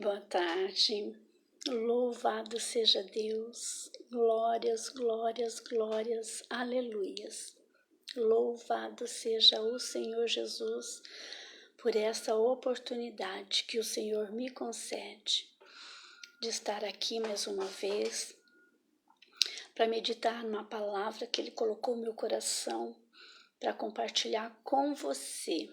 Boa tarde, louvado seja Deus, glórias, glórias, glórias, aleluias. Louvado seja o Senhor Jesus por essa oportunidade que o Senhor me concede de estar aqui mais uma vez para meditar numa palavra que Ele colocou no meu coração para compartilhar com você.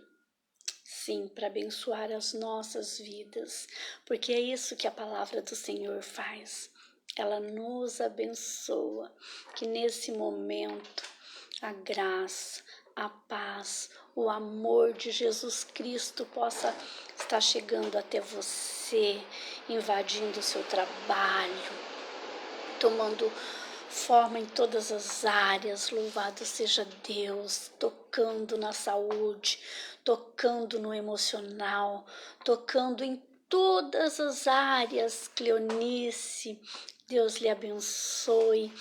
Sim, para abençoar as nossas vidas, porque é isso que a palavra do Senhor faz. Ela nos abençoa, que nesse momento a graça, a paz, o amor de Jesus Cristo possa estar chegando até você, invadindo o seu trabalho, tomando forma em todas as áreas. Louvado seja Deus, tocando na saúde, tocando no emocional, tocando em todas as áreas. Cleonice, Deus lhe abençoe.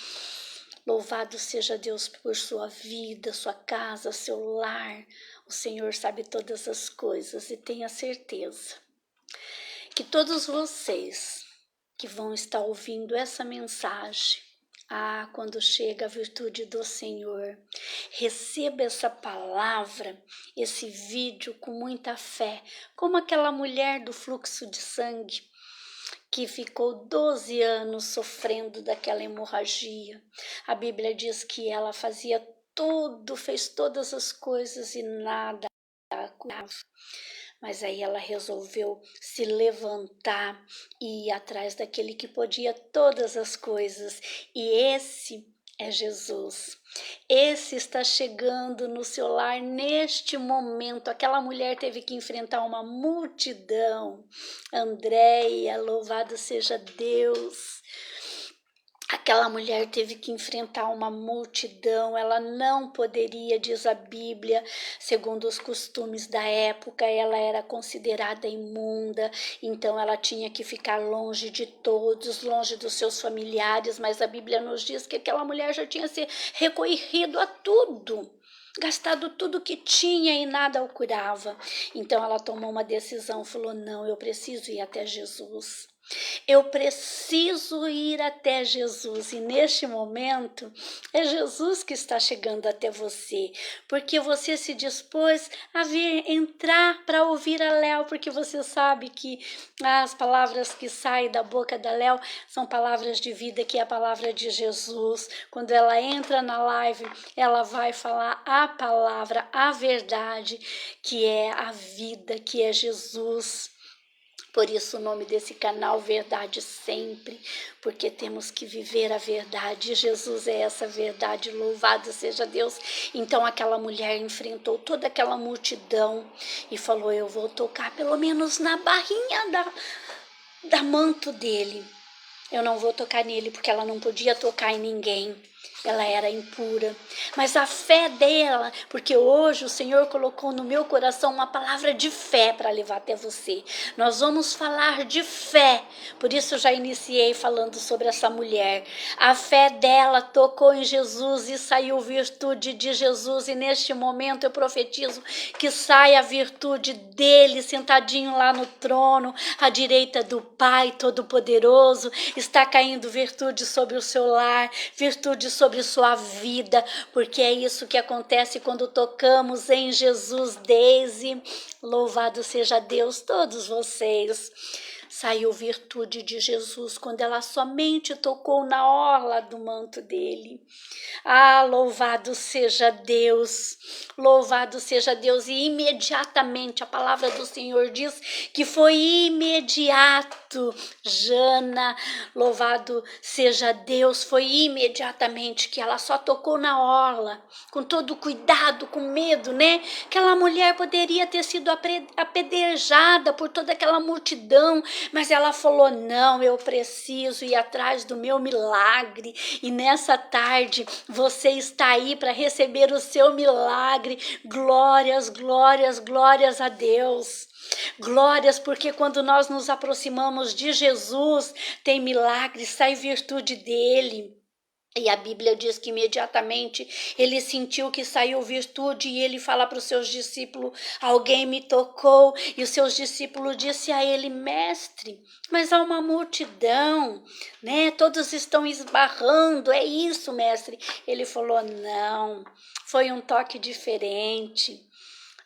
Louvado seja Deus por sua vida, sua casa, seu lar. O Senhor sabe todas as coisas e tenha certeza que todos vocês que vão estar ouvindo essa mensagem, quando chega a virtude do Senhor, receba essa palavra, esse vídeo com muita fé, como aquela mulher do fluxo de sangue, que ficou 12 anos sofrendo daquela hemorragia. A Bíblia diz que ela fazia tudo, fez todas as coisas e nada a curava. Mas aí ela resolveu se levantar e ir atrás daquele que podia todas as coisas. E esse é Jesus. Esse está chegando no seu lar neste momento. Aquela mulher teve que enfrentar uma multidão. Andréia, louvado seja Deus. Aquela mulher teve que enfrentar uma multidão, ela não poderia, diz a Bíblia, segundo os costumes da época, ela era considerada imunda, então ela tinha que ficar longe de todos, longe dos seus familiares, mas a Bíblia nos diz que aquela mulher já tinha se recorrido a tudo, gastado tudo que tinha e nada o curava. Então ela tomou uma decisão, falou: não, eu preciso ir até Jesus. Eu preciso ir até Jesus, e neste momento é Jesus que está chegando até você, porque você se dispôs a vir entrar para ouvir a Léo, porque você sabe que as palavras que saem da boca da Léo são palavras de vida, que é a palavra de Jesus. Quando ela entra na live, ela vai falar a palavra, a verdade, que é a vida, que é Jesus. Por isso o nome desse canal, Verdade Sempre, porque temos que viver a verdade. Jesus é essa verdade, louvado seja Deus. Então aquela mulher enfrentou toda aquela multidão e falou: eu vou tocar pelo menos na barrinha da manto dele. Eu não vou tocar nele, porque ela não podia tocar em ninguém. Ela era impura, mas a fé dela, porque hoje o Senhor colocou no meu coração uma palavra de fé para levar até você. Nós vamos falar de fé, por isso eu já iniciei falando sobre essa mulher. A fé dela tocou em Jesus e saiu virtude de Jesus, e neste momento eu profetizo que saia a virtude dele sentadinho lá no trono, à direita do Pai Todo-Poderoso. Está caindo virtude sobre o seu lar, virtude sobre sua vida, porque é isso que acontece quando tocamos em Jesus. Desde louvado seja Deus, todos vocês. Saiu virtude de Jesus quando ela somente tocou na orla do manto dele. Louvado seja Deus, louvado seja Deus. E imediatamente a palavra do Senhor diz que foi imediato. Jana, louvado seja Deus, foi imediatamente que ela só tocou na orla, com todo cuidado, com medo, né? Aquela mulher poderia ter sido apedrejada por toda aquela multidão, mas ela falou: não, eu preciso ir atrás do meu milagre. E nessa tarde você está aí para receber o seu milagre. Glórias, glórias, glórias a Deus. Glórias, porque quando nós nos aproximamos de Jesus, tem milagre, sai virtude dele. E a Bíblia diz que imediatamente ele sentiu que saiu virtude e ele fala para os seus discípulos, alguém me tocou. E os seus discípulos disseram a ele, mestre, mas há uma multidão, né? Todos estão esbarrando, é isso, mestre? Ele falou, não, foi um toque diferente.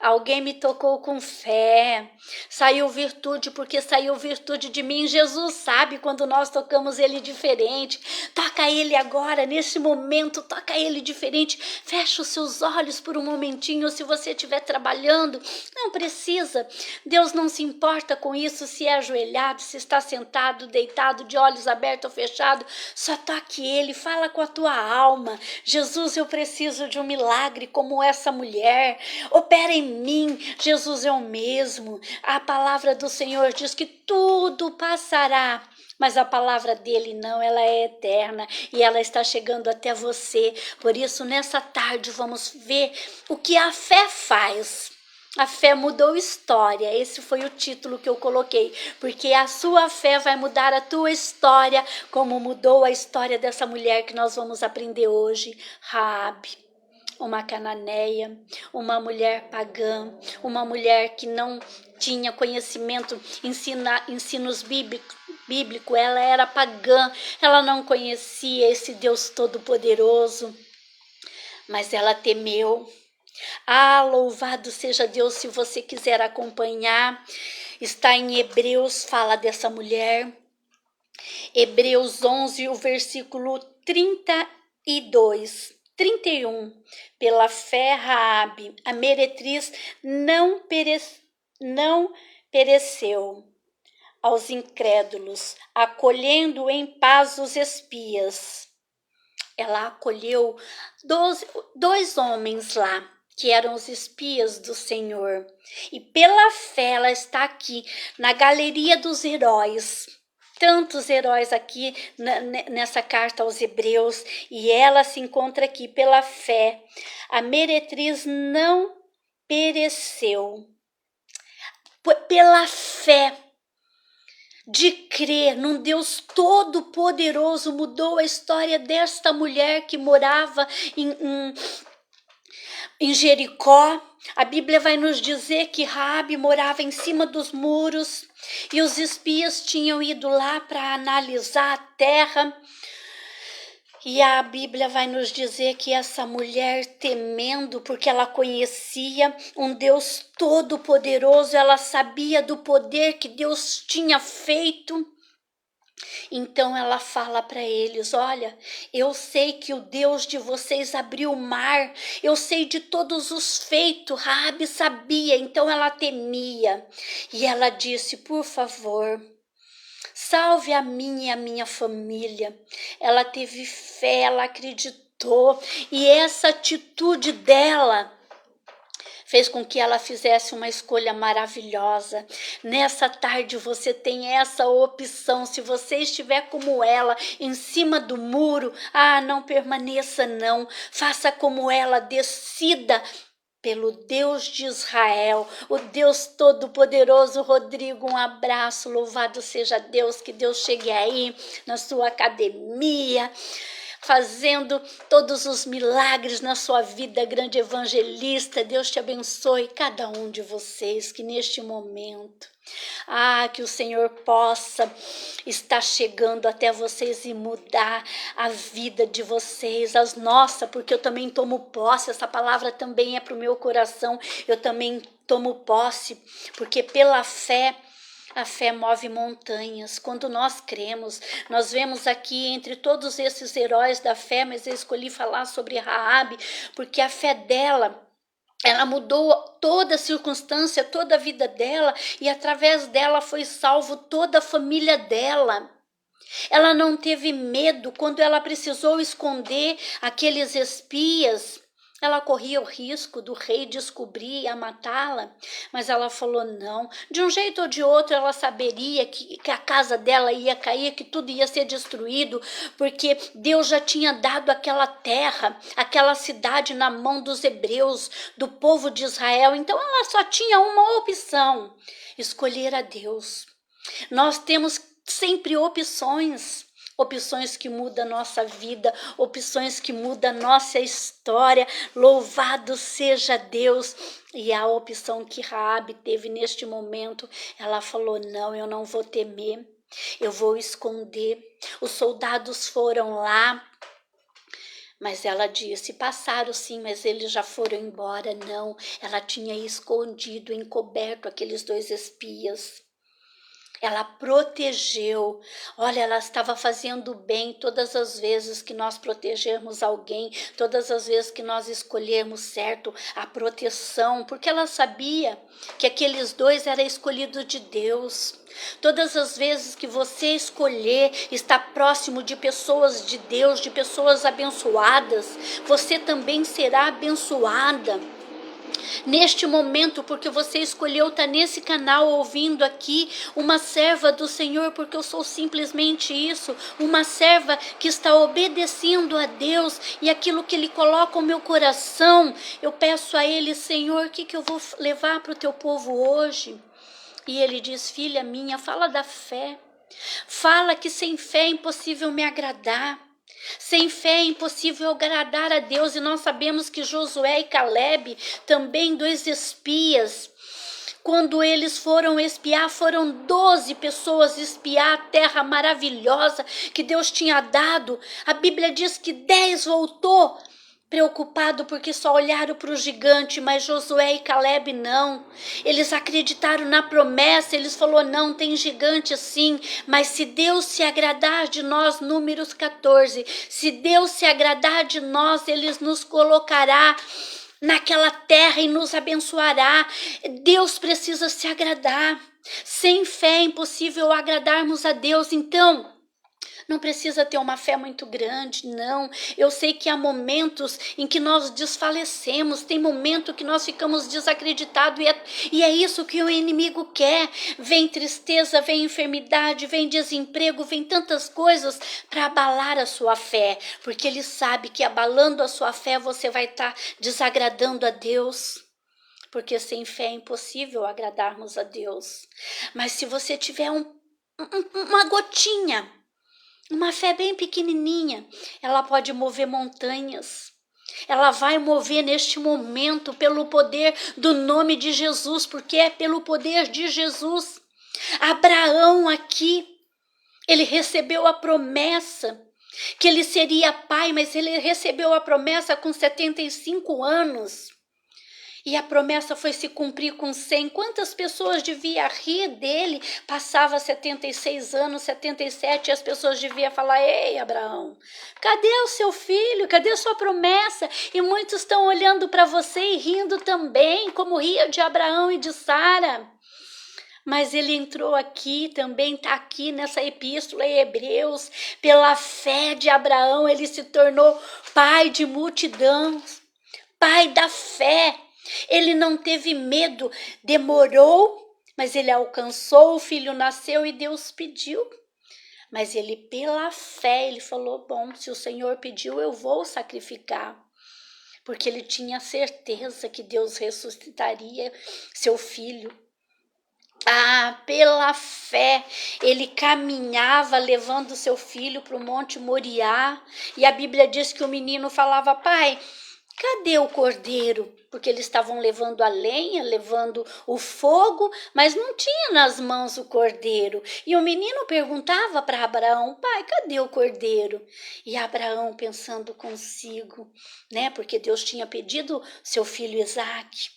Alguém me tocou com fé, saiu virtude porque saiu virtude de mim. Jesus sabe quando nós tocamos ele diferente. Toca ele agora, nesse momento, toca ele diferente. Fecha os seus olhos por um momentinho, se você estiver trabalhando, não precisa. Deus não se importa com isso, se é ajoelhado, se está sentado, deitado, de olhos abertos ou fechados. Só toque ele, fala com a tua alma. Jesus, eu preciso de um milagre como essa mulher. Opera em mim, Jesus é o mesmo. A palavra do Senhor diz que tudo passará, mas a palavra dele não, ela é eterna e ela está chegando até você. Por isso, nessa tarde, vamos ver o que a fé faz. A fé mudou história, esse foi o título que eu coloquei, porque a sua fé vai mudar a tua história, como mudou a história dessa mulher que nós vamos aprender hoje, Raabe. Uma cananeia, uma mulher pagã, uma mulher que não tinha conhecimento, ensinos bíblico, ela era pagã, ela não conhecia esse Deus Todo-Poderoso, mas ela temeu. Ah, louvado seja Deus, se você quiser acompanhar, está em Hebreus, fala dessa mulher, Hebreus 11, o versículo 32. 31. Pela fé, Raabe, a meretriz, não pereceu aos incrédulos, acolhendo em paz os espias. Ela acolheu dois homens lá, que eram os espias do Senhor. E pela fé ela está aqui, na galeria dos heróis. Tantos heróis aqui nessa carta aos Hebreus, e ela se encontra aqui pela fé. A meretriz não pereceu. Pela fé de crer num Deus todo-poderoso, mudou a história desta mulher que morava em Jericó. A Bíblia vai nos dizer que Raabe morava em cima dos muros e os espias tinham ido lá para analisar a terra. E a Bíblia vai nos dizer que essa mulher, temendo, porque ela conhecia um Deus todo-poderoso, ela sabia do poder que Deus tinha feito. Então ela fala para eles, olha, eu sei que o Deus de vocês abriu o mar, eu sei de todos os feitos, Raabe sabia, então ela temia. E ela disse, por favor, salve a mim e a minha família. Ela teve fé, ela acreditou, e essa atitude dela fez com que ela fizesse uma escolha maravilhosa. Nessa tarde você tem essa opção. Se você estiver como ela, em cima do muro, não permaneça não. Faça como ela, decida pelo Deus de Israel, o Deus Todo-Poderoso. Rodrigo, um abraço, louvado seja Deus, que Deus chegue aí na sua academia, fazendo todos os milagres na sua vida, grande evangelista. Deus te abençoe, cada um de vocês, que neste momento, que o Senhor possa estar chegando até vocês e mudar a vida de vocês, as nossas, porque eu também tomo posse, essa palavra também é para o meu coração, eu também tomo posse, porque pela fé, a fé move montanhas. Quando nós cremos, nós vemos aqui entre todos esses heróis da fé, mas eu escolhi falar sobre Raabe, porque a fé dela, ela mudou toda a circunstância, toda a vida dela, e através dela foi salvo toda a família dela. Ela não teve medo quando ela precisou esconder aqueles espias. Ela corria o risco do rei descobrir e a matá-la, mas ela falou não. De um jeito ou de outro ela saberia que a casa dela ia cair, que tudo ia ser destruído, porque Deus já tinha dado aquela terra, aquela cidade na mão dos hebreus, do povo de Israel. Então ela só tinha uma opção: escolher a Deus. Nós temos sempre opções. opções que mudam a nossa vida, opções que mudam a nossa história. Louvado seja Deus! E a opção que Raabe teve neste momento, ela falou: não, eu não vou temer, eu vou esconder. Os soldados foram lá, mas ela disse: passaram sim, mas eles já foram embora. Não, ela tinha escondido, encoberto aqueles 2 espias. Ela protegeu. Olha, ela estava fazendo bem todas as vezes que nós protegermos alguém, todas as vezes que nós escolhermos certo a proteção, porque ela sabia que aqueles 2 eram escolhidos de Deus. Todas as vezes que você escolher estar próximo de pessoas de Deus, de pessoas abençoadas, você também será abençoada. Neste momento, porque você escolheu estar nesse canal ouvindo aqui, uma serva do Senhor, porque eu sou simplesmente isso, uma serva que está obedecendo a Deus e aquilo que Ele coloca no meu coração. Eu peço a Ele: Senhor, o que eu vou levar para o teu povo hoje? E Ele diz: filha minha, fala da fé. Fala que sem fé é impossível me agradar. Sem fé é impossível agradar a Deus. E nós sabemos que Josué e Caleb, também 2 espias, quando eles foram espiar, foram 12 pessoas espiar a terra maravilhosa que Deus tinha dado. A Bíblia diz que 10 voltou preocupado porque só olharam para o gigante, mas Josué e Caleb não. Eles acreditaram na promessa, eles falaram: não, tem gigante sim, mas se Deus se agradar de nós, Números 14, se Deus se agradar de nós, Ele nos colocará naquela terra e nos abençoará. Deus precisa se agradar. Sem fé é impossível agradarmos a Deus. Então, não precisa ter uma fé muito grande, não. Eu sei que há momentos em que nós desfalecemos, tem momento que nós ficamos desacreditados e é isso que o inimigo quer. Vem tristeza, vem enfermidade, vem desemprego, vem tantas coisas para abalar a sua fé, porque ele sabe que abalando a sua fé você vai estar desagradando a Deus. Porque sem fé é impossível agradarmos a Deus. Mas se você tiver uma gotinha, uma fé bem pequenininha, ela pode mover montanhas. Ela vai mover neste momento pelo poder do nome de Jesus, porque é pelo poder de Jesus. Abraão aqui, ele recebeu a promessa que ele seria pai, mas ele recebeu a promessa com 75 anos. E a promessa foi se cumprir com 100. Quantas pessoas deviam rir dele? Passava 76 anos, 77, e as pessoas deviam falar: ei, Abraão, cadê o seu filho? Cadê a sua promessa? E muitos estão olhando para você e rindo também, como ria de Abraão e de Sara. Mas ele entrou aqui, também está aqui nessa epístola em Hebreus. Pela fé de Abraão, ele se tornou pai de multidões, pai da fé. Ele não teve medo, demorou, mas ele alcançou, o filho nasceu e Deus pediu. Mas ele, pela fé, ele falou: bom, se o Senhor pediu, eu vou sacrificar. Porque ele tinha certeza que Deus ressuscitaria seu filho. Pela fé, ele caminhava levando seu filho para o Monte Moriá. E a Bíblia diz que o menino falava: pai, cadê o cordeiro? Porque eles estavam levando a lenha, levando o fogo, mas não tinha nas mãos o cordeiro. E o menino perguntava para Abraão: pai, cadê o cordeiro? E Abraão pensando consigo, né? Porque Deus tinha pedido seu filho Isaque.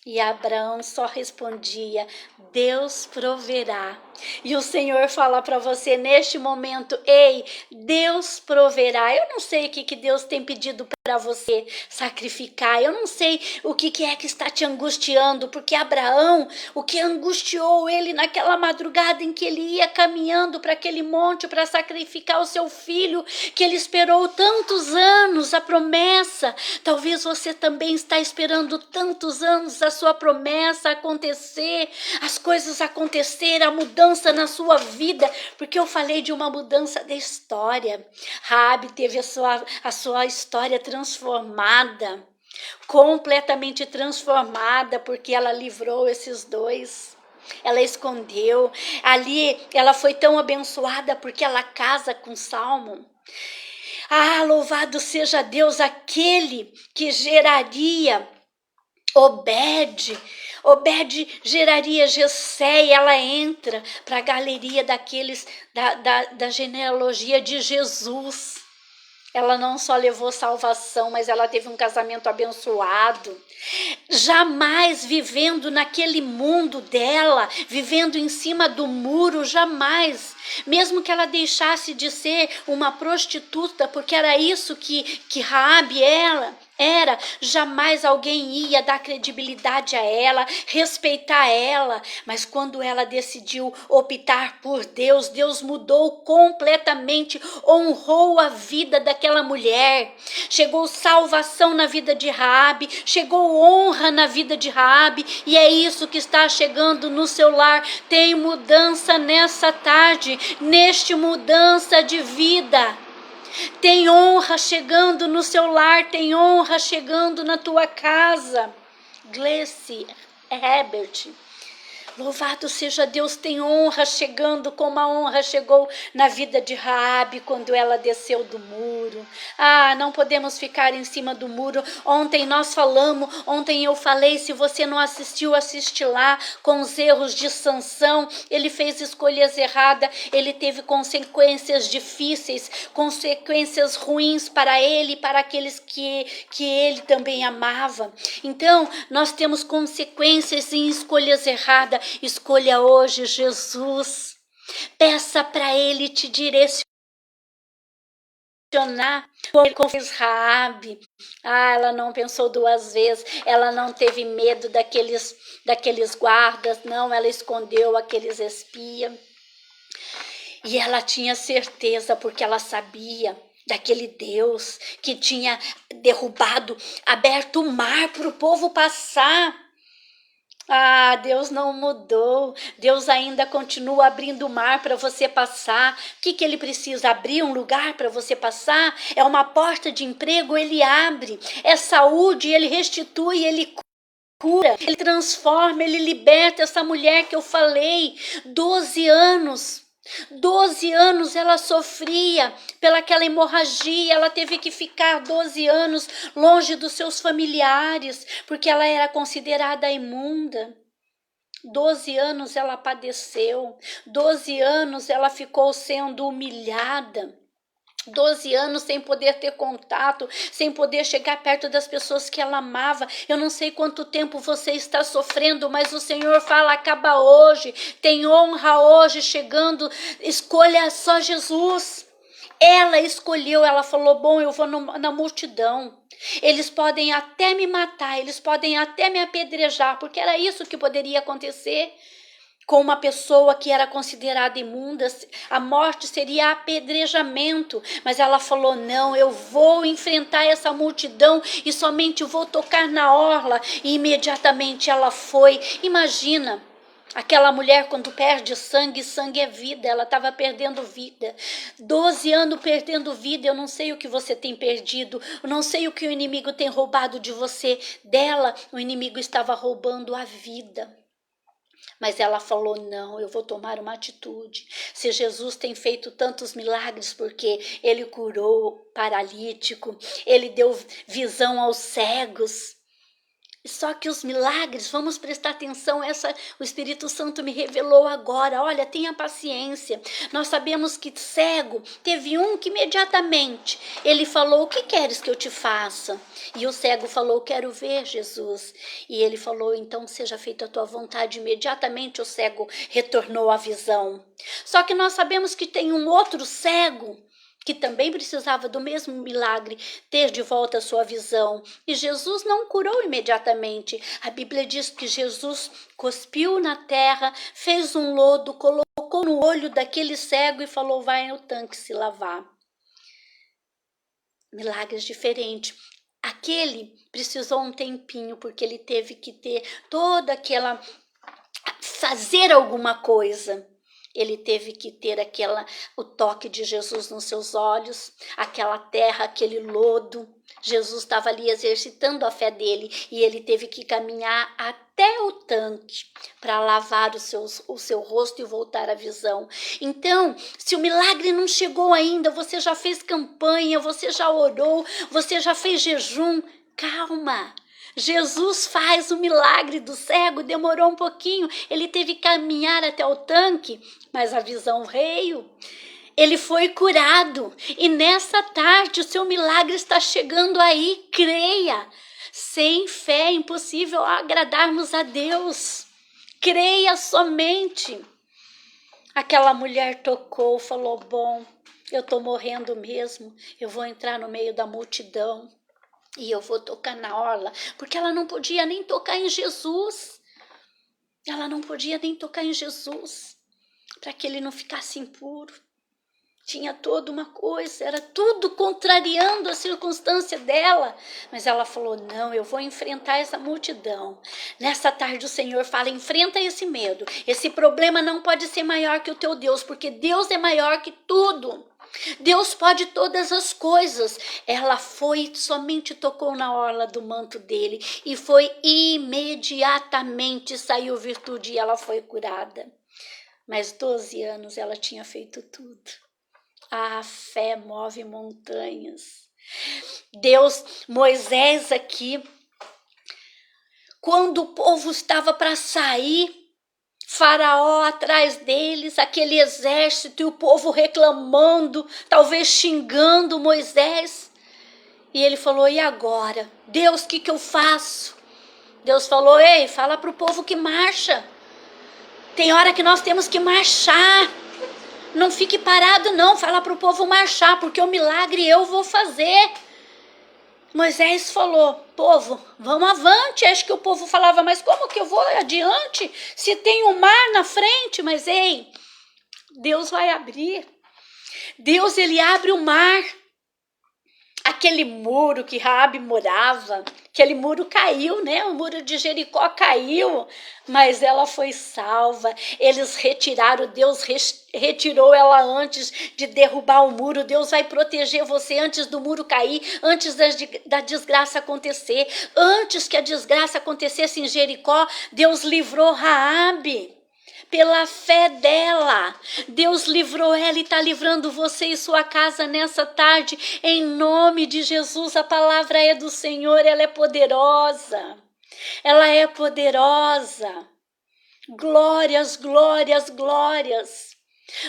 E Abraão só respondia: Deus proverá. E o Senhor fala para você neste momento: ei, Deus proverá. Eu não sei o que Deus tem pedido para você sacrificar. Eu não sei o que é que está te angustiando, porque Abraão, o que angustiou ele naquela madrugada em que ele ia caminhando para aquele monte para sacrificar o seu filho, que ele esperou tantos anos a promessa. Talvez você também está esperando tantos anos a sua promessa acontecer, as coisas acontecer, a mudança na sua vida, porque eu falei de uma mudança da história. Raabe teve a sua história transformada, completamente transformada, porque ela livrou esses 2. Ela escondeu. Ali ela foi tão abençoada porque ela casa com Salmão. Ah, louvado seja Deus, aquele que geraria Obed. Obed geraria Jessé, e ela entra para a galeria daqueles da genealogia de Jesus. Ela não só levou salvação, mas ela teve um casamento abençoado. Jamais vivendo naquele mundo dela, vivendo em cima do muro, jamais. Mesmo que ela deixasse de ser uma prostituta, porque era isso que Raabe era, jamais alguém ia dar credibilidade a ela, respeitar ela. Mas quando ela decidiu optar por Deus, Deus mudou completamente, honrou a vida daquela mulher. Chegou salvação na vida de Raabe, chegou honra na vida de Raabe, e é isso que está chegando no seu lar. Tem mudança nessa tarde, neste mudança de vida. Tem honra chegando no seu lar, tem honra chegando na tua casa. Gleice Herbert, louvado seja Deus, tem honra chegando como a honra chegou na vida de Raabe quando ela desceu do muro. Ah, não podemos ficar em cima do muro. Ontem eu falei, se você não assistiu, assiste lá, com os erros de Sansão. Ele fez escolhas erradas, ele teve consequências difíceis, consequências ruins para ele e para aqueles que ele também amava. Então, nós temos consequências em escolhas erradas. Escolha hoje Jesus. Peça para ele te direcionar. Como fez Raabe. Ela não pensou duas vezes. Ela não teve medo daqueles guardas. Não, ela escondeu aqueles espias. E ela tinha certeza, porque ela sabia daquele Deus que tinha aberto o mar para o povo passar. Ah, Deus não mudou. Deus ainda continua abrindo o mar para você passar. O que ele precisa? Abrir um lugar para você passar? É uma porta de emprego, ele abre. É saúde, ele restitui, ele cura, ele transforma, ele liberta. Essa mulher que eu falei, 12 anos ela sofria pelaquela hemorragia, ela teve que ficar 12 anos longe dos seus familiares, porque ela era considerada imunda. 12 anos ela padeceu, 12 anos ela ficou sendo humilhada. 12 anos sem poder ter contato, sem poder chegar perto das pessoas que ela amava. Eu não sei quanto tempo você está sofrendo, mas o Senhor fala, acaba hoje, tem honra hoje chegando, escolha só Jesus. Ela escolheu, ela falou, bom, eu vou na multidão. Eles podem até me matar, eles podem até me apedrejar, porque era isso que poderia acontecer. Com uma pessoa que era considerada imunda, a morte seria apedrejamento, mas ela falou, não, eu vou enfrentar essa multidão e somente vou tocar na orla, e imediatamente ela foi. Imagina, aquela mulher quando perde sangue, sangue é vida, ela estava perdendo vida, 12 anos perdendo vida. Eu não sei o que você tem perdido, eu não sei o que o inimigo tem roubado de você. Dela, o inimigo estava roubando a vida. Mas ela falou, não, eu vou tomar uma atitude. Se Jesus tem feito tantos milagres, porque ele curou o paralítico, ele deu visão aos cegos. Só que os milagres, vamos prestar atenção, o Espírito Santo me revelou agora. Olha, tenha paciência. Nós sabemos que cego, teve um que imediatamente ele falou, o que queres que eu te faça? E o cego falou, quero ver Jesus. E ele falou, então seja feita a tua vontade. Imediatamente o cego retornou à visão. Só que nós sabemos que tem um outro cego que também precisava do mesmo milagre, ter de volta a sua visão. E Jesus não curou imediatamente. A Bíblia diz que Jesus cuspiu na terra, fez um lodo, colocou no olho daquele cego e falou, vai no tanque se lavar. Milagres diferentes. Aquele precisou um tempinho, porque ele teve que ter toda aquela... fazer alguma coisa. Ele teve que ter o toque de Jesus nos seus olhos, aquela terra, aquele lodo. Jesus estava ali exercitando a fé dele e ele teve que caminhar até o tanque para lavar o seu rosto e voltar à visão. Então, se o milagre não chegou ainda, você já fez campanha, você já orou, você já fez jejum, calma. Jesus faz o milagre do cego, demorou um pouquinho, ele teve que caminhar até o tanque, mas a visão veio. Ele foi curado e nessa tarde o seu milagre está chegando aí, creia. Sem fé é impossível agradarmos a Deus. Creia somente. Aquela mulher tocou, falou, bom, eu estou morrendo mesmo, eu vou entrar no meio da multidão. E eu vou tocar na orla, porque ela não podia nem tocar em Jesus. Ela não podia nem tocar em Jesus, para que ele não ficasse impuro. Tinha toda uma coisa, era tudo contrariando a circunstância dela. Mas ela falou, não, eu vou enfrentar essa multidão. Nessa tarde o Senhor fala, enfrenta esse medo. Esse problema não pode ser maior que o teu Deus, porque Deus é maior que tudo. Deus pode todas as coisas. Ela foi, somente tocou na orla do manto dele e foi imediatamente, saiu virtude e ela foi curada. Mas 12 anos ela tinha feito tudo. A fé move montanhas. Moisés aqui, quando o povo estava para sair, Faraó atrás deles, aquele exército e o povo reclamando, talvez xingando Moisés. E ele falou, e agora? Deus, o que eu faço? Deus falou, ei, fala para o povo que marcha. Tem hora que nós temos que marchar. Não fique parado não, fala para o povo marchar, porque o milagre eu vou fazer. Moisés falou, povo, vamos avante. Acho que o povo falava, mas como que eu vou adiante se tem um mar na frente? Mas ei, Deus vai abrir. Deus, ele abre o mar. Aquele muro que Raabe morava, aquele muro caiu, né? O muro de Jericó caiu, mas ela foi salva. Eles retiraram, Deus retirou ela antes de derrubar o muro. Deus vai proteger você antes do muro cair, antes da desgraça acontecer. Antes que a desgraça acontecesse em Jericó, Deus livrou Raabe. Pela fé dela, Deus livrou ela e está livrando você e sua casa nessa tarde. Em nome de Jesus, a palavra é do Senhor, ela é poderosa. Ela é poderosa. Glórias, glórias, glórias.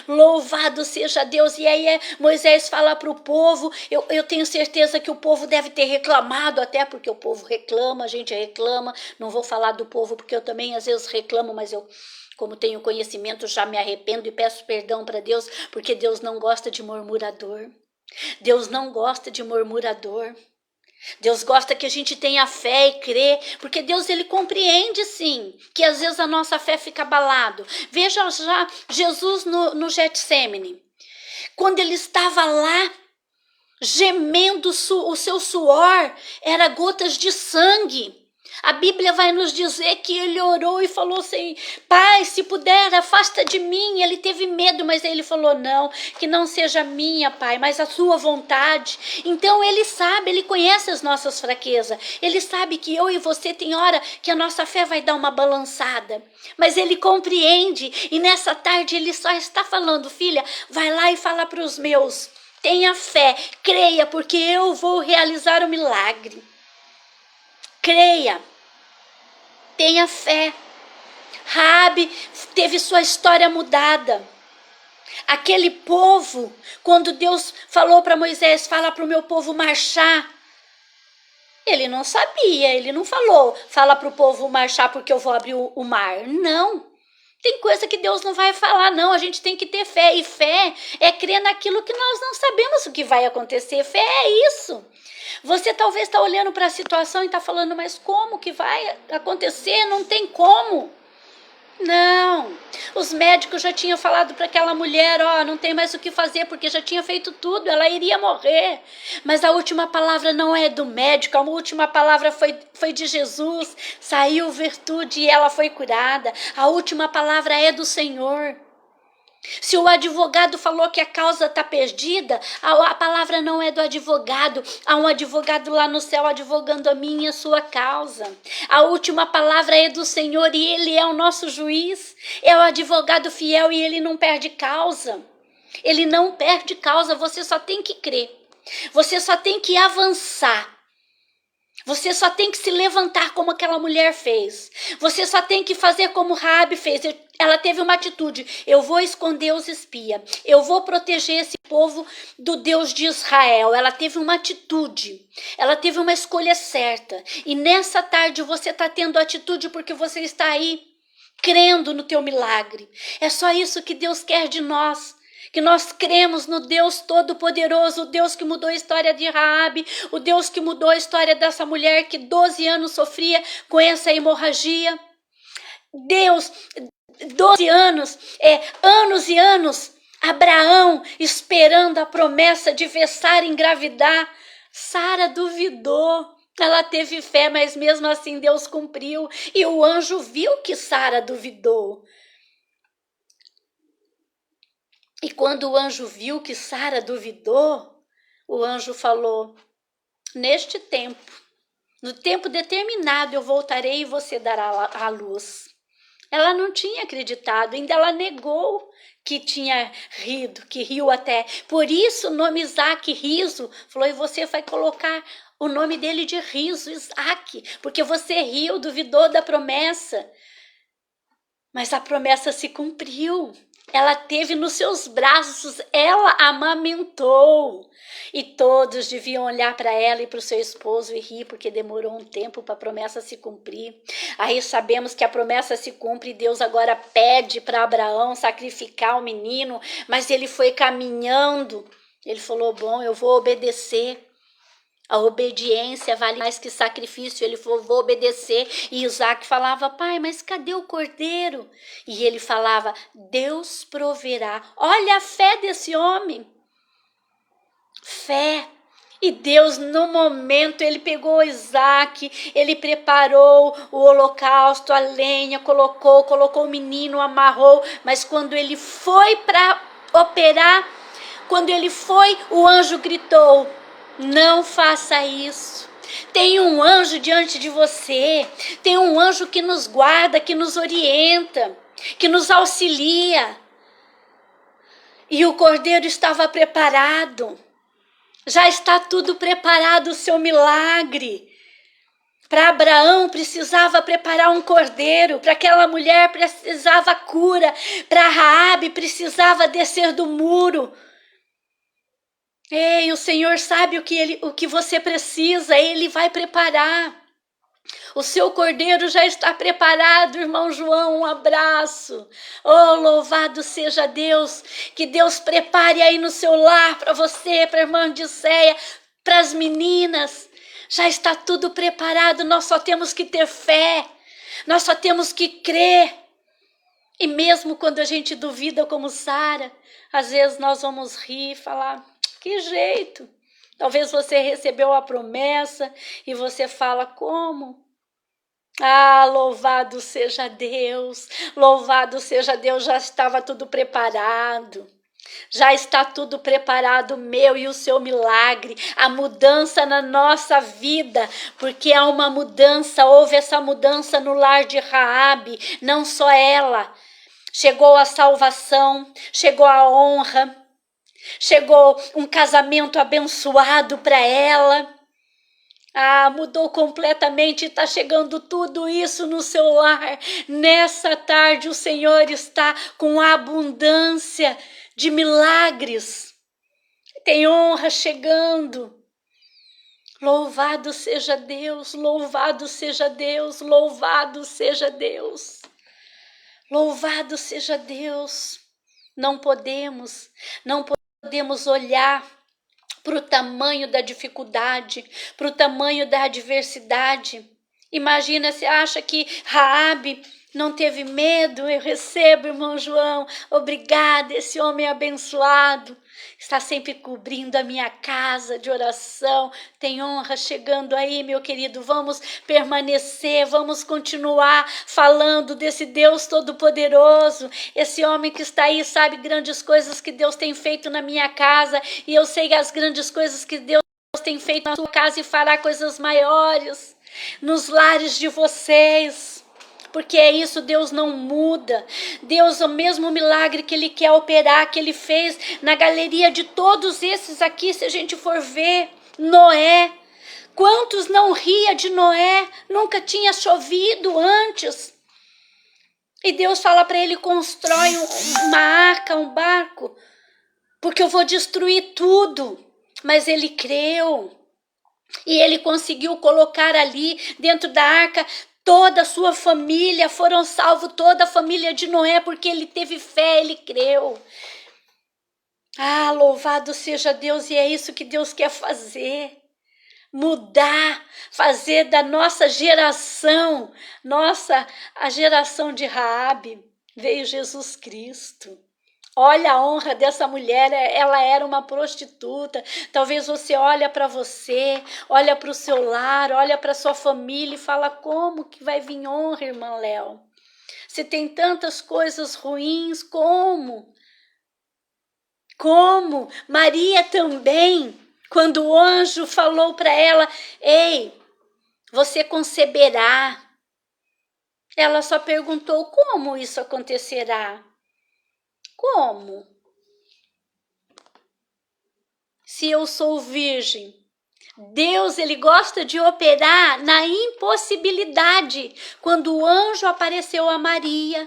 Louvado seja Deus. E aí Moisés fala para o povo, eu tenho certeza que o povo deve ter reclamado, até porque o povo reclama, a gente reclama. Não vou falar do povo porque eu também às vezes reclamo, mas eu, como tenho conhecimento, já me arrependo e peço perdão para Deus, porque Deus não gosta de murmurador. Deus não gosta de murmurador. Deus gosta que a gente tenha fé e crê, porque Deus, ele compreende sim, que às vezes a nossa fé fica abalada. Veja já Jesus no Getsêmani, quando ele estava lá, gemendo, o seu suor era gotas de sangue. A Bíblia vai nos dizer que ele orou e falou assim, Pai, se puder, afasta de mim. Ele teve medo, mas ele falou, não, que não seja minha, Pai, mas a sua vontade. Então ele sabe, ele conhece as nossas fraquezas. Ele sabe que eu e você tem hora que a nossa fé vai dar uma balançada. Mas ele compreende e nessa tarde ele só está falando, filha, vai lá e fala para os meus, tenha fé, creia, porque eu vou realizar o milagre. Creia, tenha fé. Raabe teve sua história mudada. Aquele povo, quando Deus falou para Moisés, fala para o meu povo marchar, ele não sabia, ele não falou, fala para o povo marchar porque eu vou abrir o mar. Não, tem coisa que Deus não vai falar, não. A gente tem que ter fé, e fé é crer naquilo que nós não sabemos o que vai acontecer. Fé é isso. Você talvez está olhando para a situação e está falando, mas como que vai acontecer? Não tem como. Não, os médicos já tinham falado para aquela mulher, não tem mais o que fazer, porque já tinha feito tudo, ela iria morrer. Mas a última palavra não é do médico, a última palavra foi de Jesus. Saiu virtude e ela foi curada. A última palavra é do Senhor. Se o advogado falou que a causa está perdida, a palavra não é do advogado. Há um advogado lá no céu advogando a minha e a sua causa. A última palavra é do Senhor e Ele é o nosso juiz. É o advogado fiel e Ele não perde causa. Ele não perde causa, você só tem que crer. Você só tem que avançar. Você só tem que se levantar como aquela mulher fez. Você só tem que fazer como Raabe fez. Ela teve uma atitude. Eu vou esconder os espias. Eu vou proteger esse povo do Deus de Israel. Ela teve uma atitude. Ela teve uma escolha certa. E nessa tarde você está tendo atitude porque você está aí crendo no teu milagre. É só isso que Deus quer de nós. Que nós cremos no Deus Todo-Poderoso, o Deus que mudou a história de Raabe, o Deus que mudou a história dessa mulher que 12 anos sofria com essa hemorragia. Deus, 12 anos, anos e anos, Abraão esperando a promessa de ver Sara engravidar. Sara duvidou. Ela teve fé, mas mesmo assim Deus cumpriu. E o anjo viu que Sara duvidou. E quando o anjo viu que Sara duvidou, o anjo falou: neste tempo, no tempo determinado eu voltarei e você dará a luz. Ela não tinha acreditado, ainda ela negou que tinha rido, que riu até. Por isso o nome Isaac, riso, falou, e você vai colocar o nome dele de riso, Isaac, porque você riu, duvidou da promessa. Mas a promessa se cumpriu. Ela teve nos seus braços, ela amamentou. E todos deviam olhar para ela e para o seu esposo e rir, porque demorou um tempo para a promessa se cumprir. Aí sabemos que a promessa se cumpre e Deus agora pede para Abraão sacrificar o menino, mas ele foi caminhando. Ele falou, bom, eu vou obedecer. A obediência vale mais que sacrifício. Ele falou, vou obedecer. E Isaac falava, pai, mas cadê o cordeiro? E ele falava, Deus proverá. Olha a fé desse homem. Fé. E Deus, no momento, ele pegou Isaac, ele preparou o holocausto, a lenha, colocou o menino, amarrou. Mas quando ele foi para operar, quando ele foi, o anjo gritou, não faça isso. Tem um anjo diante de você. Tem um anjo que nos guarda, que nos orienta, que nos auxilia. E o cordeiro estava preparado. Já está tudo preparado, o seu milagre. Para Abraão precisava preparar um cordeiro. Para aquela mulher precisava cura. Para Raabe precisava descer do muro. Ei, o Senhor sabe o que você precisa, Ele vai preparar. O seu cordeiro já está preparado, irmão João, um abraço. Oh, louvado seja Deus, que Deus prepare aí no seu lar para você, para a irmã Odisseia, para as meninas. Já está tudo preparado, nós só temos que ter fé, nós só temos que crer. E mesmo quando a gente duvida como Sara, às vezes nós vamos rir e falar, que jeito? Talvez você recebeu a promessa e você fala, como? Ah, louvado seja Deus, já estava tudo preparado. Já está tudo preparado, meu e o seu milagre, a mudança na nossa vida, porque há uma mudança, houve essa mudança no lar de Raabe, não só ela. Chegou a salvação, chegou a honra, chegou um casamento abençoado para ela. Ah, mudou completamente, está chegando tudo isso no seu lar. Nessa tarde o Senhor está com abundância de milagres. Tem honra chegando. Louvado seja Deus, louvado seja Deus, louvado seja Deus. Louvado seja Deus. Não podemos olhar para o tamanho da dificuldade, para o tamanho da adversidade. Imagina, você acha que Raabe não teve medo? Eu recebo, irmão João, obrigada, esse homem abençoado. está sempre cobrindo a minha casa de oração. Tem honra chegando aí, meu querido. Vamos permanecer, vamos continuar falando desse Deus Todo-Poderoso. Esse homem que está aí sabe grandes coisas que Deus tem feito na minha casa, e eu sei as grandes coisas que Deus tem feito na sua casa e fará coisas maiores nos lares de vocês. Porque é isso, Deus não muda. Deus, o mesmo milagre que Ele quer operar, que Ele fez na galeria de todos esses aqui, se a gente for ver, Noé. Quantos não ria de Noé? Nunca tinha chovido antes. E Deus fala para ele, constrói uma arca, um barco, porque eu vou destruir tudo. Mas ele creu. E ele conseguiu colocar ali dentro da arca toda a sua família, foram salvos toda a família de Noé, porque ele teve fé, ele creu. Ah, louvado seja Deus, e é isso que Deus quer fazer. Mudar, fazer da nossa geração, a geração de Raabe, veio Jesus Cristo. Olha a honra dessa mulher, ela era uma prostituta. Talvez você olha para você, olha para o seu lar, olha para sua família e fala, como que vai vir honra, irmã Léo? Se tem tantas coisas ruins, como? Como? Maria também, quando o anjo falou para ela, ei, você conceberá. Ela só perguntou, como isso acontecerá? Como? Se eu sou virgem, Deus, ele gosta de operar na impossibilidade. Quando o anjo apareceu a Maria,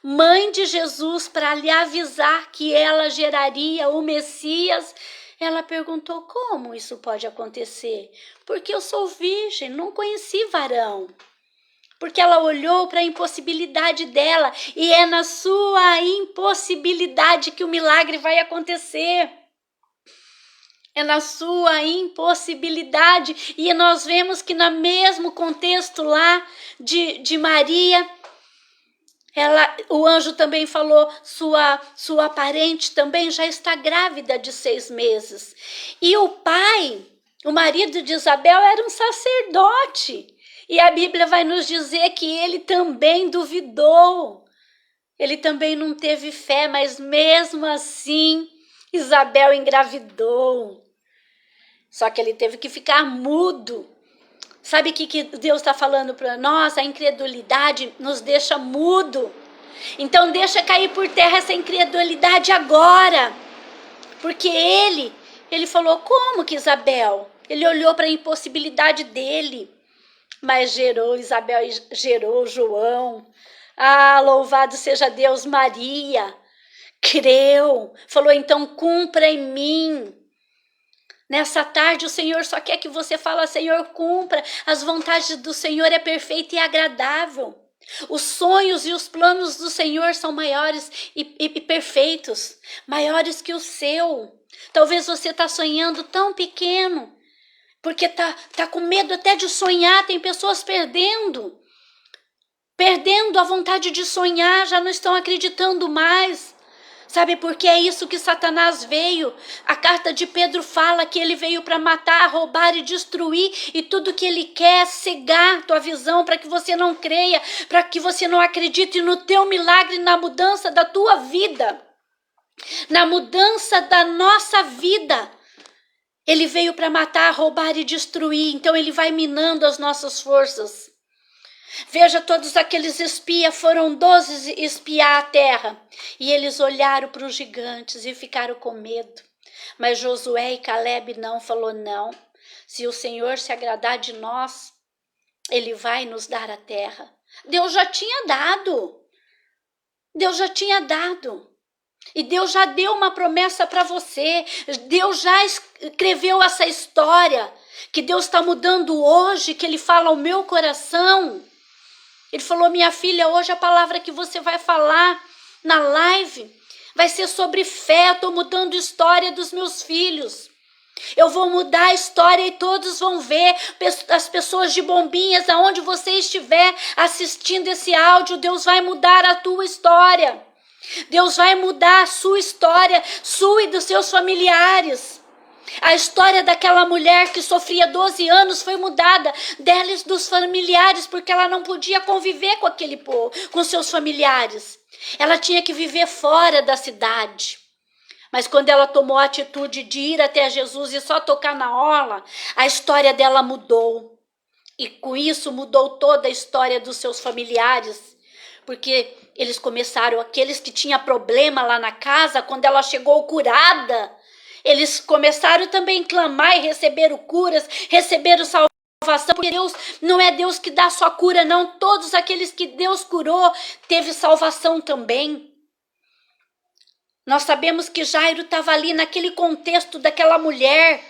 mãe de Jesus, para lhe avisar que ela geraria o Messias, ela perguntou, como isso pode acontecer? Porque eu sou virgem, não conheci varão. Porque ela olhou para a impossibilidade dela, e é na sua impossibilidade que o milagre vai acontecer. É na sua impossibilidade. E nós vemos que no mesmo contexto lá de Maria, o anjo também falou, sua parente também já está grávida de 6 meses. E o pai, o marido de Isabel, era um sacerdote. E a Bíblia vai nos dizer que ele também duvidou. Ele também não teve fé, mas mesmo assim, Isabel engravidou. Só que ele teve que ficar mudo. Sabe o que Deus está falando para nós? A incredulidade nos deixa mudo. Então deixa cair por terra essa incredulidade agora. Porque ele falou, como que Isabel? Ele olhou para a impossibilidade dele. Mas Isabel gerou João. Ah, louvado seja Deus, Maria. Creu, falou, então cumpra em mim. Nessa tarde o Senhor só quer que você fale, Senhor, cumpra. As vontades do Senhor é perfeita e agradável. Os sonhos e os planos do Senhor são maiores e perfeitos, maiores que o seu. Talvez você está sonhando tão pequeno, porque tá com medo até de sonhar. Tem pessoas perdendo a vontade de sonhar, já não estão acreditando mais. Sabe por que é isso que Satanás veio? A carta de Pedro fala que ele veio para matar, roubar e destruir, e tudo que ele quer é cegar tua visão para que você não creia, para que você não acredite no teu milagre, na mudança da tua vida, na mudança da nossa vida. Ele veio para matar, roubar e destruir, então ele vai minando as nossas forças. Veja, todos aqueles espias, foram 12 espiar a terra, e eles olharam para os gigantes e ficaram com medo. Mas Josué e Caleb não, falou, não, se o Senhor se agradar de nós, ele vai nos dar a terra. Deus já tinha dado. E Deus já deu uma promessa para você. Deus já escreveu essa história, que Deus está mudando hoje, que ele fala ao meu coração. Ele falou, minha filha, hoje a palavra que você vai falar na live vai ser sobre fé. Eu estou mudando a história dos meus filhos. Eu vou mudar a história e todos vão ver. As pessoas de Bombinhas, aonde você estiver assistindo esse áudio, Deus vai mudar a tua história. Deus vai mudar a sua história, sua e dos seus familiares. A história daquela mulher que sofria 12 anos foi mudada, dela e dos familiares, porque ela não podia conviver com aquele povo, com seus familiares. Ela tinha que viver fora da cidade. Mas quando ela tomou a atitude de ir até Jesus e só tocar na orla, a história dela mudou. E com isso mudou toda a história dos seus familiares. Porque eles começaram, aqueles que tinham problema lá na casa, quando ela chegou curada, eles começaram também a clamar e receberam curas, receberam salvação, porque Deus não é Deus que dá só cura, não. Todos aqueles que Deus curou, teve salvação também. Nós sabemos que Jairo estava ali naquele contexto daquela mulher.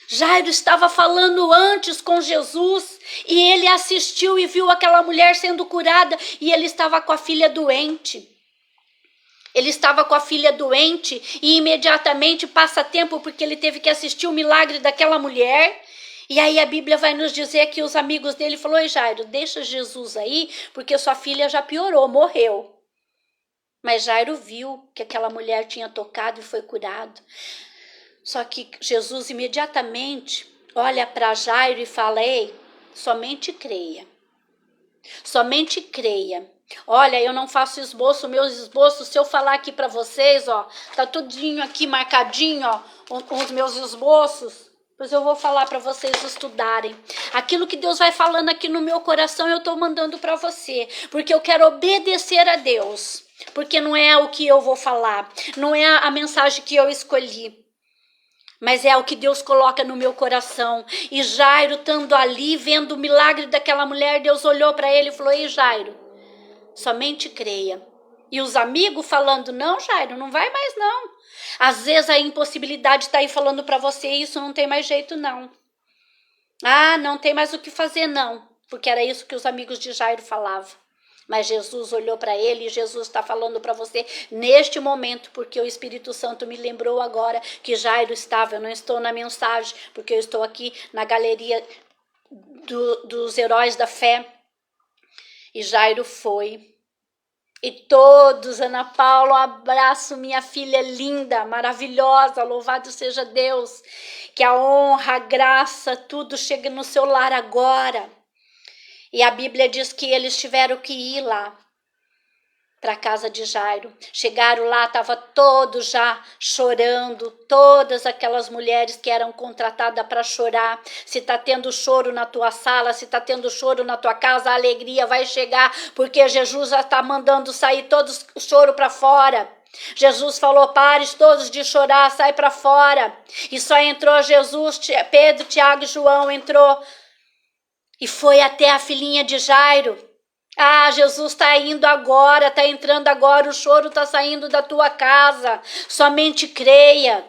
Jairo estava falando antes com Jesus e ele assistiu e viu aquela mulher sendo curada e ele estava com a filha doente. Ele estava com a filha doente e imediatamente passa tempo porque ele teve que assistir o milagre daquela mulher. E aí a Bíblia vai nos dizer que os amigos dele falaram: "Oi, Jairo, deixa Jesus aí porque sua filha já piorou, morreu." Mas Jairo viu que aquela mulher tinha tocado e foi curado. Só que Jesus imediatamente olha para Jairo e fala: "Ei, somente creia. Somente creia. Olha, eu não faço esboço, meus esboços, se eu falar aqui para vocês, ó, tá tudinho aqui marcadinho, ó, os meus esboços. Pois eu vou falar para vocês estudarem. Aquilo que Deus vai falando aqui no meu coração, eu tô mandando para você, porque eu quero obedecer a Deus. Porque não é o que eu vou falar, não é a mensagem que eu escolhi, mas é o que Deus coloca no meu coração. E Jairo, estando ali, vendo o milagre daquela mulher, Deus olhou para ele e falou: "Ei, Jairo, somente creia." E os amigos falando: "Não, Jairo, não vai mais não. Às vezes a impossibilidade está aí falando para você, isso não tem mais jeito não. Ah, não tem mais o que fazer não." Porque era isso que os amigos de Jairo falavam. Mas Jesus olhou para ele e Jesus está falando para você neste momento, porque o Espírito Santo me lembrou agora que Jairo estava. Eu não estou na mensagem, porque eu estou aqui na galeria dos heróis da fé. E Jairo foi. E todos, Ana Paula, um abraço, minha filha linda, maravilhosa, louvado seja Deus. Que a honra, a graça, tudo chegue no seu lar agora. E a Bíblia diz que eles tiveram que ir lá para a casa de Jairo. Chegaram lá, estava todos já chorando, todas aquelas mulheres que eram contratadas para chorar. Se está tendo choro na tua sala, se está tendo choro na tua casa, a alegria vai chegar, porque Jesus já está mandando sair todos o choro para fora. Jesus falou: "Pares todos de chorar, sai para fora." E só entrou Jesus, Pedro, Tiago e João entrou. E foi até a filhinha de Jairo. Ah, Jesus está indo agora, está entrando agora, o choro está saindo da tua casa. Somente creia.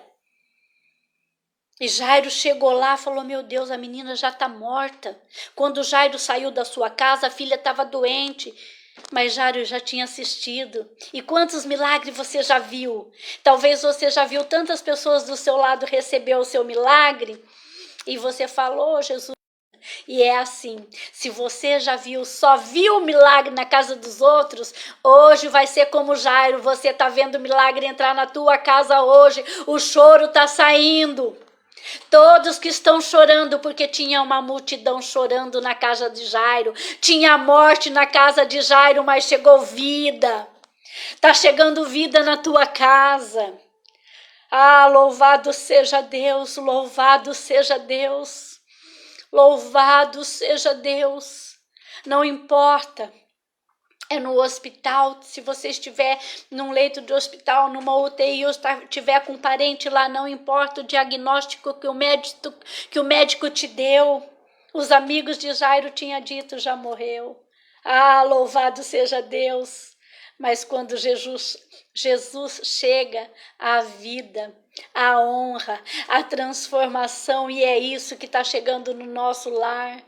E Jairo chegou lá e falou: "Meu Deus, a menina já está morta." Quando Jairo saiu da sua casa, a filha estava doente. Mas Jairo já tinha assistido. E quantos milagres você já viu? Talvez você já viu tantas pessoas do seu lado receber o seu milagre. E você falou: "Jesus." E é assim, se você já viu, só viu o milagre na casa dos outros, hoje vai ser como Jairo, você está vendo o milagre entrar na tua casa hoje, o choro está saindo. Todos que estão chorando, porque tinha uma multidão chorando na casa de Jairo, tinha morte na casa de Jairo, mas chegou vida. Está chegando vida na tua casa. Ah, louvado seja Deus, louvado seja Deus. Louvado seja Deus. Não importa, é no hospital, se você estiver num leito de hospital, numa UTI, ou estiver com um parente lá, não importa o diagnóstico que o médico te deu. Os amigos de Jairo tinham dito: "Já morreu." Ah, louvado seja Deus. Mas quando Jesus chega, a vida, a honra, a transformação, e é isso que está chegando no nosso lar.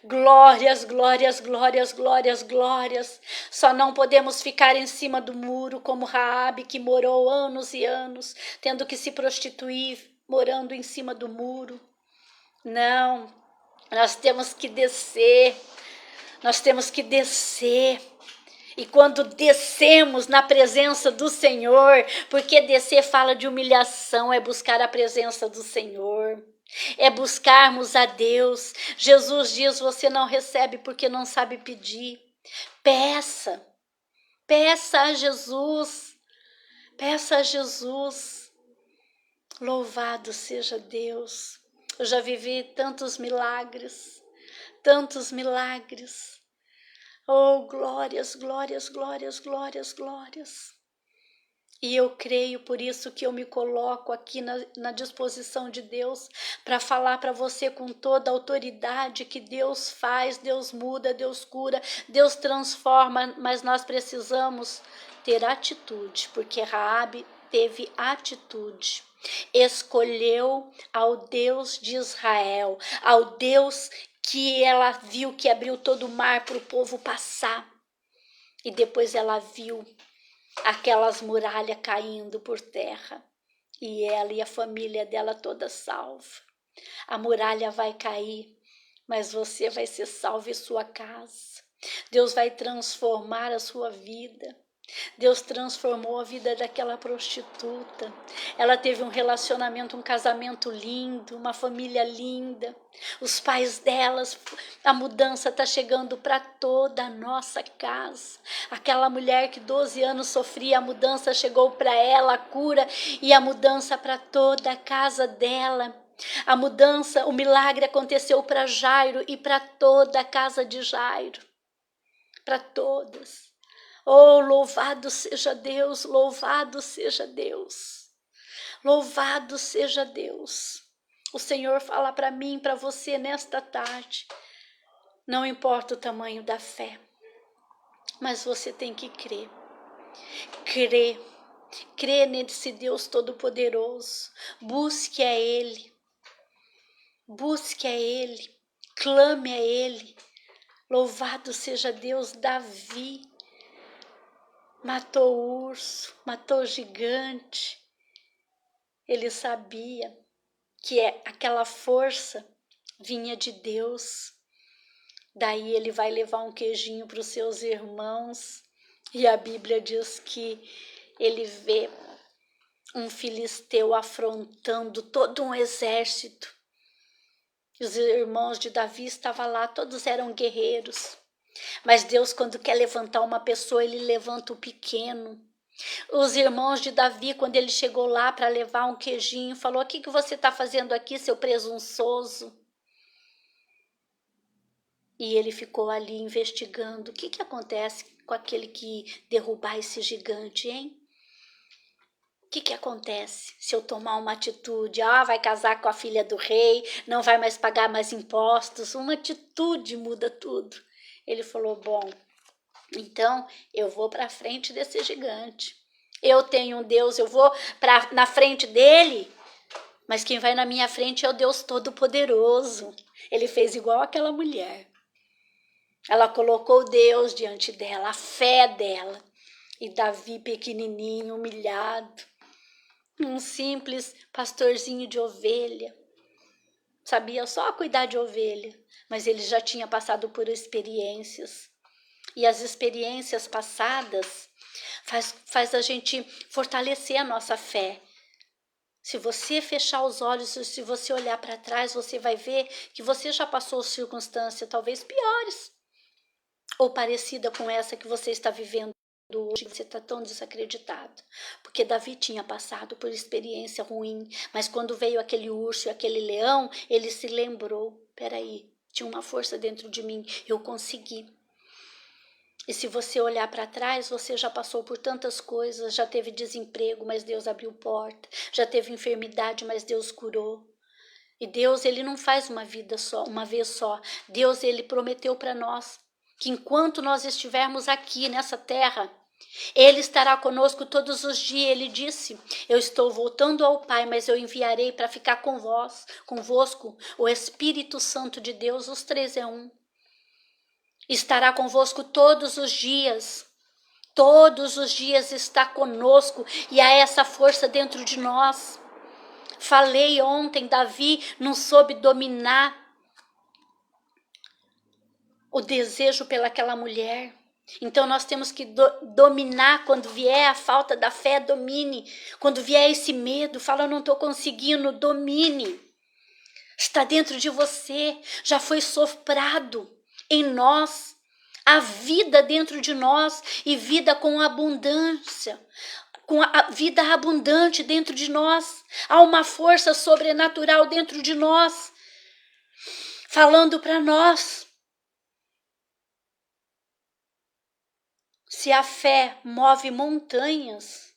Glórias, glórias, glórias, glórias, glórias. Só não podemos ficar em cima do muro como Raabe, que morou anos e anos, tendo que se prostituir, morando em cima do muro. Não, nós temos que descer. Nós temos que descer. E quando descemos na presença do Senhor, porque descer fala de humilhação, é buscar a presença do Senhor, é buscarmos a Deus. Jesus diz: você não recebe porque não sabe pedir. Peça, peça a Jesus, peça a Jesus. Louvado seja Deus. Eu já vivi tantos milagres, tantos milagres. Oh, glórias, glórias, glórias, glórias, glórias. E eu creio, por isso que eu me coloco aqui na disposição de Deus para falar para você com toda a autoridade que Deus faz, Deus muda, Deus cura, Deus transforma, mas nós precisamos ter atitude, porque Raabe teve atitude. Escolheu ao Deus de Israel, ao Deus que ela viu que abriu todo o mar para o povo passar. E depois ela viu aquelas muralhas caindo por terra. E ela e a família dela toda salva. A muralha vai cair, mas você vai ser salvo em sua casa. Deus vai transformar a sua vida. Deus transformou a vida daquela prostituta. Ela teve um relacionamento, um casamento lindo, uma família linda. Os pais delas, a mudança está chegando para toda a nossa casa. Aquela mulher que 12 anos sofria, a mudança chegou para ela, a cura e a mudança para toda a casa dela. A mudança, o milagre aconteceu para Jairo e para toda a casa de Jairo. Para todas. Oh, louvado seja Deus, louvado seja Deus, louvado seja Deus. O Senhor fala para mim, para você nesta tarde, não importa o tamanho da fé, mas você tem que crer, crer nesse Deus Todo-Poderoso, busque a Ele, clame a Ele. Louvado seja Deus. Davi matou o urso, matou o gigante. Ele sabia que aquela força vinha de Deus. Daí ele vai levar um queijinho para os seus irmãos. E a Bíblia diz que ele vê um filisteu afrontando todo um exército. E os irmãos de Davi estavam lá, todos eram guerreiros. Mas Deus, quando quer levantar uma pessoa, Ele levanta o pequeno. Os irmãos de Davi, quando ele chegou lá para levar um queijinho, falou: o que você está fazendo aqui, seu presunçoso? E ele ficou ali investigando. O que acontece com aquele que derrubar esse gigante, hein? O que acontece se eu tomar uma atitude? Vai casar com a filha do rei, não vai mais pagar mais impostos. Uma atitude muda tudo. Ele falou: bom, então eu vou para frente desse gigante. Eu tenho um Deus, eu vou na frente dele, mas quem vai na minha frente é o Deus Todo-Poderoso. Ele fez igual aquela mulher. Ela colocou Deus diante dela, a fé dela. E Davi, pequenininho, humilhado, um simples pastorzinho de ovelha, sabia só cuidar de ovelha, mas ele já tinha passado por experiências. E as experiências passadas faz a gente fortalecer a nossa fé. Se você fechar os olhos, se você olhar para trás, você vai ver que você já passou circunstâncias talvez piores ou parecida com essa que você está vivendo hoje. Você está tão desacreditado, porque Davi tinha passado por experiência ruim, mas quando veio aquele urso e aquele leão, ele se lembrou: peraí, tinha uma força dentro de mim, eu consegui. E se você olhar para trás, você já passou por tantas coisas, já teve desemprego, mas Deus abriu porta, já teve enfermidade, mas Deus curou. E Deus, Ele não faz uma vez só. Deus, Ele prometeu para nós que enquanto nós estivermos aqui nessa terra, Ele estará conosco todos os dias. Ele disse: eu estou voltando ao Pai, mas eu enviarei para ficar convosco o Espírito Santo de Deus, os três é um. Estará convosco todos os dias está conosco, e há essa força dentro de nós. Falei ontem, Davi não soube dominar o desejo pelaquela mulher. Então nós temos que dominar. Quando vier a falta da fé, domine. Quando vier esse medo, fala, eu não estou conseguindo, domine. Está dentro de você, já foi soprado em nós, a vida dentro de nós, e vida com abundância, com a vida abundante dentro de nós. Há uma força sobrenatural dentro de nós, falando para nós. Se a fé move montanhas,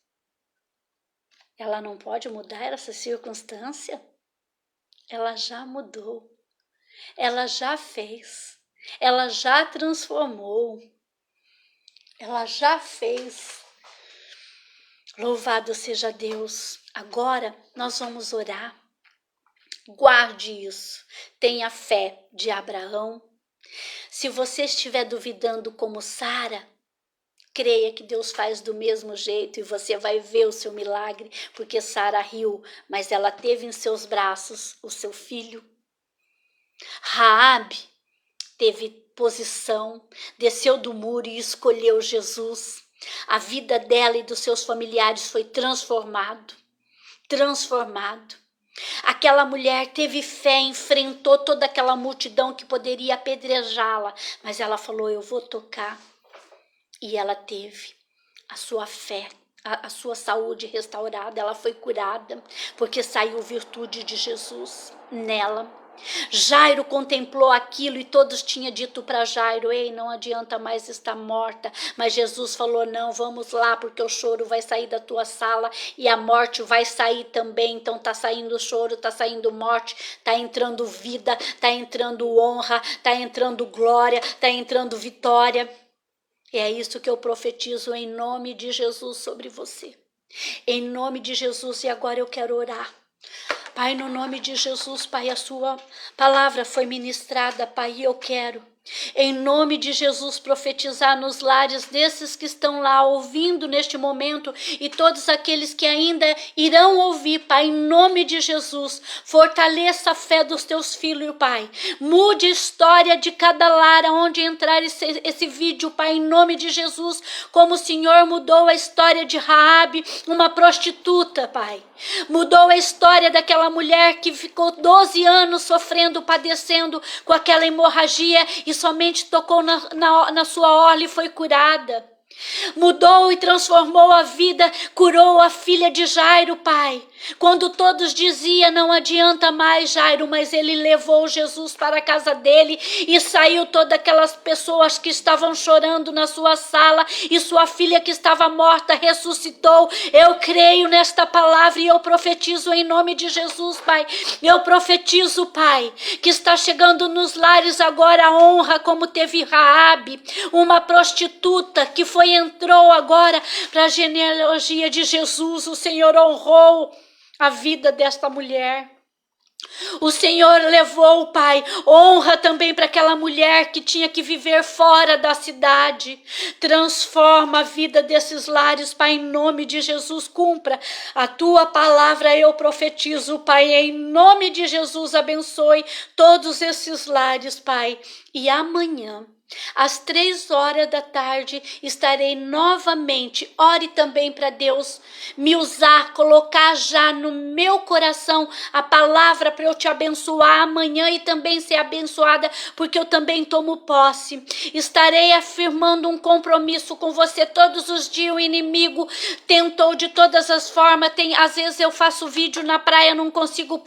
ela não pode mudar essa circunstância? Ela já mudou, ela já fez, ela já transformou, ela já fez. Louvado seja Deus. Agora nós vamos orar. Guarde isso. Tenha fé de Abraão. Se você estiver duvidando como Sara, creia que Deus faz do mesmo jeito e você vai ver o seu milagre, porque Sara riu, mas ela teve em seus braços o seu filho. Raabe teve posição, desceu do muro e escolheu Jesus. A vida dela e dos seus familiares foi transformado. Aquela mulher teve fé, enfrentou toda aquela multidão que poderia apedrejá-la, mas ela falou, eu vou tocar. E ela teve a sua fé, a sua saúde restaurada, ela foi curada, porque saiu virtude de Jesus nela. Jairo contemplou aquilo e todos tinham dito para Jairo, ei, não adianta mais estar morta, mas Jesus falou, não, vamos lá, porque o choro vai sair da tua sala e a morte vai sair também. Então está saindo choro, está saindo morte, está entrando vida, está entrando honra, está entrando glória, está entrando vitória. E é isso que eu profetizo em nome de Jesus sobre você. Em nome de Jesus, e agora eu quero orar. Pai, no nome de Jesus, Pai, a sua palavra foi ministrada, Pai, e eu quero, em nome de Jesus, profetizar nos lares desses que estão lá ouvindo neste momento e todos aqueles que ainda irão ouvir, Pai, em nome de Jesus, fortaleça a fé dos teus filhos, Pai, mude a história de cada lar onde entrar esse vídeo, Pai, em nome de Jesus, como o Senhor mudou a história de Raabe, uma prostituta, Pai, mudou a história daquela mulher que ficou 12 anos sofrendo, padecendo com aquela hemorragia e somente tocou na sua orla e foi curada. Mudou e transformou a vida, curou a filha de Jairo, Pai. Quando todos diziam, não adianta mais, Jairo, mas ele levou Jesus para a casa dele e saiu todas aquelas pessoas que estavam chorando na sua sala e sua filha que estava morta ressuscitou. Eu creio nesta palavra e eu profetizo em nome de Jesus, Pai. Eu profetizo, Pai, que está chegando nos lares agora a honra como teve Raabe, uma prostituta que entrou agora para a genealogia de Jesus. O Senhor honrou a vida desta mulher. O Senhor levou, Pai, honra também para aquela mulher que tinha que viver fora da cidade. Transforma a vida desses lares, Pai, em nome de Jesus. Cumpra a tua palavra, eu profetizo, Pai, em nome de Jesus. Abençoe todos esses lares, Pai. E amanhã, às 3h da tarde, estarei novamente. Ore também para Deus me usar, colocar já no meu coração a palavra para eu te abençoar amanhã e também ser abençoada, porque eu também tomo posse. Estarei afirmando um compromisso com você todos os dias. O inimigo tentou de todas as formas. Às vezes eu faço vídeo na praia, não consigo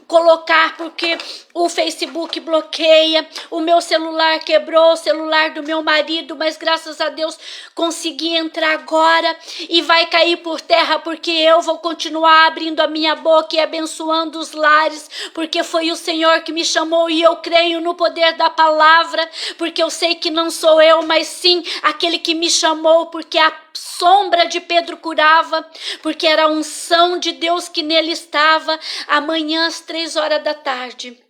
colocar porque o Facebook bloqueia, o meu celular quebrou, o celular do meu marido, mas graças a Deus consegui entrar agora e vai cair por terra, porque eu vou continuar abrindo a minha boca e abençoando os lares, porque foi o Senhor que me chamou e eu creio no poder da palavra, porque eu sei que não sou eu, mas sim aquele que me chamou, porque a sombra de Pedro curava, porque era a unção de Deus que nele estava. Amanhã às 3h da tarde.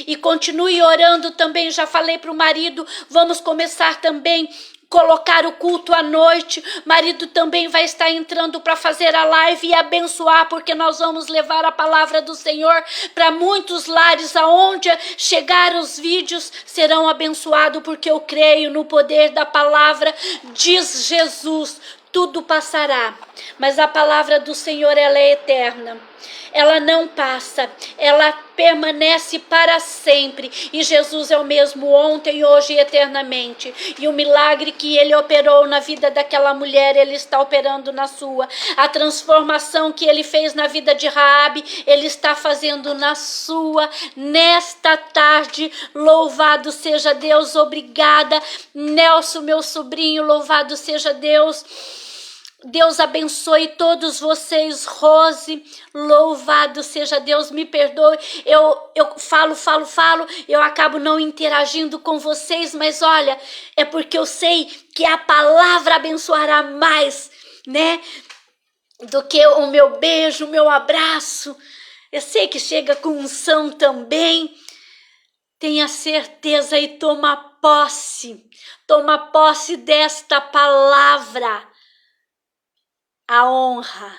E continue orando também, já falei para o marido, vamos começar também colocar o culto à noite. Marido também vai estar entrando para fazer a live e abençoar, porque nós vamos levar a palavra do Senhor para muitos lares, aonde chegar os vídeos serão abençoados, porque eu creio no poder da palavra. Diz Jesus, tudo passará, mas a palavra do Senhor, ela é eterna. Ela não passa, ela permanece para sempre. E Jesus é o mesmo ontem, hoje e eternamente. E o milagre que ele operou na vida daquela mulher, ele está operando na sua. A transformação que ele fez na vida de Raabe, ele está fazendo na sua. Nesta tarde, louvado seja Deus. Obrigada, Nelson, meu sobrinho, louvado seja Deus. Deus abençoe todos vocês. Rose, louvado seja Deus. Me perdoe, eu falo, eu acabo não interagindo com vocês, mas olha, é porque eu sei que a palavra abençoará mais, né, do que o meu beijo, o meu abraço. Eu sei que chega com unção também. Tenha certeza e toma posse desta palavra. A honra,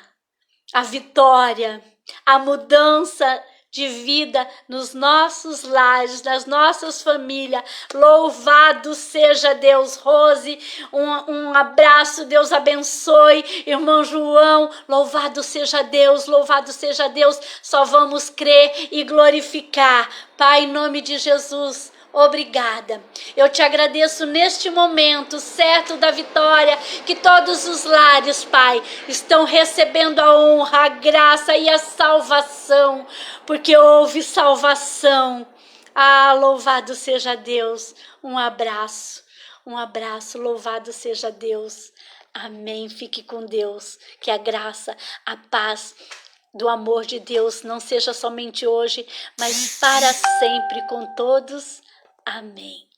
a vitória, a mudança de vida nos nossos lares, nas nossas famílias. Louvado seja Deus. Rose, um abraço, Deus abençoe. Irmão João, louvado seja Deus, louvado seja Deus. Só vamos crer e glorificar. Pai, em nome de Jesus, obrigada. Eu te agradeço neste momento, certo da vitória, que todos os lares, Pai, estão recebendo a honra, a graça e a salvação, porque houve salvação. Ah, louvado seja Deus. Um abraço, louvado seja Deus. Amém. Fique com Deus. Que a graça, a paz do amor de Deus não seja somente hoje, mas para sempre com todos. Amém.